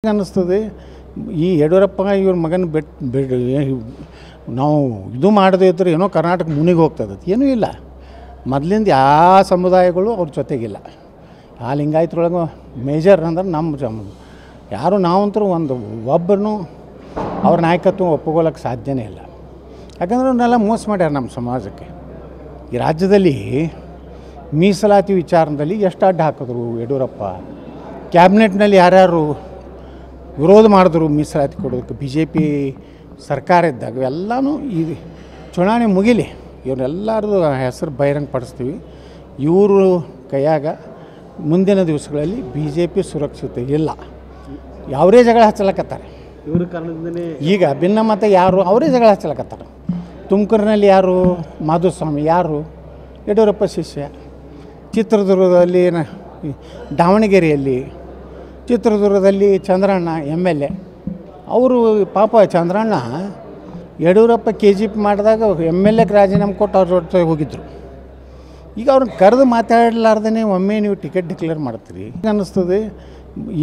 ಅನ್ನಿಸ್ತದೆ ಈ ಯಡಿಯೂರಪ್ಪ ಇವ್ರ ಮಗನ ಬಿಟ್ಟು ನಾವು ಇದು ಮಾಡದೇ ಇದ್ದರೆ ಏನೋ ಕರ್ನಾಟಕ ಮುನಿಗೆ ಹೋಗ್ತದೆ ಏನೂ ಇಲ್ಲ. ಮೊದಲಿಂದ ಯಾವ ಸಮುದಾಯಗಳು ಅವ್ರ ಜೊತೆಗಿಲ್ಲ. ಆ ಲಿಂಗಾಯತರೊಳಗೆ ಮೇಜರ್ ಅಂದ್ರೆ ನಮ್ಮ ಯಾರು ನಾವಂತರೂ ಒಬ್ಬರನ್ನು ಅವ್ರ ನಾಯಕತ್ವ ಒಪ್ಪಿಕೊಳ್ಳೋಕ್ಕೆ ಸಾಧ್ಯನೇ ಇಲ್ಲ. ಯಾಕಂದ್ರೆ ಅವನ್ನೆಲ್ಲ ಮೋಸ ಮಾಡ್ಯಾರ ನಮ್ಮ ಸಮಾಜಕ್ಕೆ. ಈ ರಾಜ್ಯದಲ್ಲಿ ಮೀಸಲಾತಿ ವಿಚಾರದಲ್ಲಿ ಎಷ್ಟು ಅಡ್ಡ ಹಾಕಿದ್ರು ಯಡಿಯೂರಪ್ಪ. ಕ್ಯಾಬಿನೆಟ್ನಲ್ಲಿ ಯಾರ್ಯಾರು ವಿರೋಧ ಮಾಡಿದ್ರು ಮೀಸಲಾತಿ ಕೊಡೋದಕ್ಕೆ ಬಿ ಜೆ ಪಿ ಸರ್ಕಾರ ಇದ್ದಾಗ ಎಲ್ಲನೂ ಈ ಚುನಾವಣೆ ಮುಗಿಲಿ, ಇವರೆಲ್ಲರದು ಹೆಸರು ಬಹಿರಂಗ ಪಡಿಸ್ತೀವಿ. ಇವರು ಕೈಯಾಗ ಮುಂದಿನ ದಿವಸಗಳಲ್ಲಿ ಬಿ ಜೆ ಪಿ ಸುರಕ್ಷಿತ ಇಲ್ಲ. ಅವರೇ ಜಗಳ ಹಚ್ಚಲಕತ್ತಾರೆ. ಇವ್ರ ಕಾರಣದಿಂದನೇ ಈಗ ಭಿನ್ನಮತ ಯಾರು ಅವರೇ ಜಗಳ ಹಚ್ಚಲಕತ್ತಾರೆ. ತುಮಕೂರಿನಲ್ಲಿ ಯಾರು ಮಾಧುಸ್ವಾಮಿ, ಯಾರು ಯಡಿಯೂರಪ್ಪ ಶಿಷ್ಯ. ಚಿತ್ರದುರ್ಗದಲ್ಲಿ ದಾವಣಗೆರೆಯಲ್ಲಿ ಚಿತ್ರದುರ್ಗದಲ್ಲಿ ಚಂದ್ರಣ್ಣ ಎಮ್.ಎಲ್.ಎ. ಅವರು ಪಾಪ ಚಂದ್ರಣ್ಣ ಯಡಿಯೂರಪ್ಪ KGP ಮಾಡಿದಾಗ MLAಗೆ ರಾಜೀನಾಮೆ ಕೊಟ್ಟು ಅವ್ರ ಜೊತೆ ಹೋಗಿದ್ದರು. ಈಗ ಅವ್ರನ್ನ ಕರೆದು ಮಾತಾಡಲಾರ್ದೇ ಒಮ್ಮೆ ನೀವು ಟಿಕೆಟ್ ಡಿಕ್ಲೇರ್ ಮಾಡ್ತೀರಿ ಅನ್ನಿಸ್ತದೆ.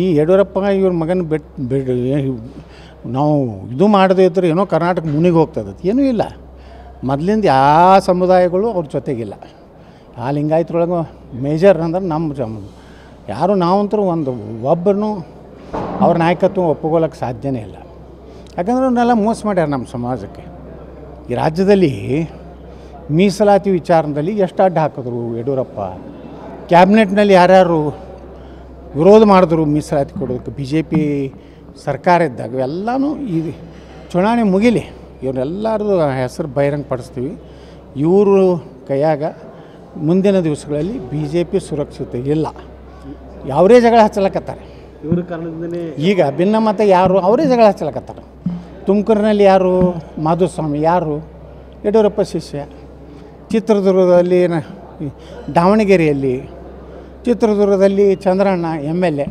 ಈ ಯಡಿಯೂರಪ್ಪ ಇವ್ರ ಮಗನ ಬಿಟ್ಟು ನಾವು ಇದು ಮಾಡದೇ ಇದ್ದರೆ ಏನೋ ಕರ್ನಾಟಕ ಮುನಿಗೆ ಹೋಗ್ತದೆ ಏನೂ ಇಲ್ಲ. ಮೊದಲಿಂದ ಯಾವ ಸಮುದಾಯಗಳು ಅವ್ರ ಜೊತೆಗಿಲ್ಲ. ಆ ಲಿಂಗಾಯತರೊಳಗೆ ಮೇಜರ್ ಅಂದ್ರೆ ನಮ್ಮ ಯಾರು ನಾವಂತರೂ ಒಬ್ಬರನ್ನು ಅವ್ರ ನಾಯಕತ್ವ ಒಪ್ಪಿಕೊಳ್ಳೋಕ್ಕೆ ಸಾಧ್ಯನೇ ಇಲ್ಲ. ಯಾಕಂದ್ರೆ ಅವನ್ನೆಲ್ಲ ಮೋಸ ಮಾಡ್ಯಾರ ನಮ್ಮ ಸಮಾಜಕ್ಕೆ. ಈ ರಾಜ್ಯದಲ್ಲಿ ಮೀಸಲಾತಿ ವಿಚಾರದಲ್ಲಿ ಎಷ್ಟು ಅಡ್ಡ ಹಾಕಿದ್ರು ಯಡಿಯೂರಪ್ಪ. ಕ್ಯಾಬಿನೆಟ್ನಲ್ಲಿ ಯಾರ್ಯಾರು ವಿರೋಧ ಮಾಡಿದ್ರು ಮೀಸಲಾತಿ ಕೊಡೋದಕ್ಕೆ ಬಿ ಜೆ ಪಿ ಸರ್ಕಾರ ಇದ್ದಾಗ ಎಲ್ಲನೂ ಈ ಚುನಾವಣೆ ಮುಗಿಲಿ, ಇವರೆಲ್ಲರದು ಹೆಸರು ಬಹಿರಂಗ ಪಡಿಸ್ತೀವಿ. ಇವರು ಕೈಯಾಗ ಮುಂದಿನ ದಿವಸಗಳಲ್ಲಿ ಬಿ ಜೆ ಪಿ ಸುರಕ್ಷಿತ ಇಲ್ಲ. ಅವರೇ ಜಗಳ ಹಚ್ಚಲಕತ್ತಾರೆ. ಇವ್ರ ಕಾರಣದಿಂದನೇ ಈಗ ಭಿನ್ನಮತ ಯಾರು ಅವರೇ ಜಗಳ ಹಚ್ಚಲಕತ್ತಾರೆ. ತುಮಕೂರಿನಲ್ಲಿ ಯಾರು ಮಾಧುಸ್ವಾಮಿ, ಯಾರು ಯಡಿಯೂರಪ್ಪ ಶಿಷ್ಯ. ಚಿತ್ರದುರ್ಗದಲ್ಲಿ ದಾವಣಗೆರೆಯಲ್ಲಿ ಚಿತ್ರದುರ್ಗದಲ್ಲಿ ಚಂದ್ರಣ್ಣ ಎಮ್.ಎಲ್.ಎ.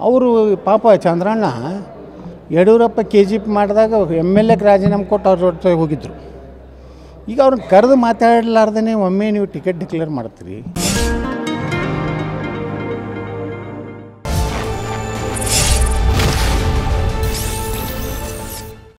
ಅವರು ಪಾಪ ಚಂದ್ರಣ್ಣ ಯಡಿಯೂರಪ್ಪ KGP ಮಾಡಿದಾಗ MLAಗೆ ರಾಜೀನಾಮೆ ಕೊಟ್ಟು ಅವ್ರ ಜೊತೆ ಹೋಗಿದ್ದರು. ಈಗ ಅವ್ರನ್ನ ಕರೆದು ಮಾತಾಡಲಾರ್ದೇ ಒಮ್ಮೆ ನೀವು ಟಿಕೆಟ್ ಡಿಕ್ಲೇರ್ ಮಾಡ್ತೀರಿ.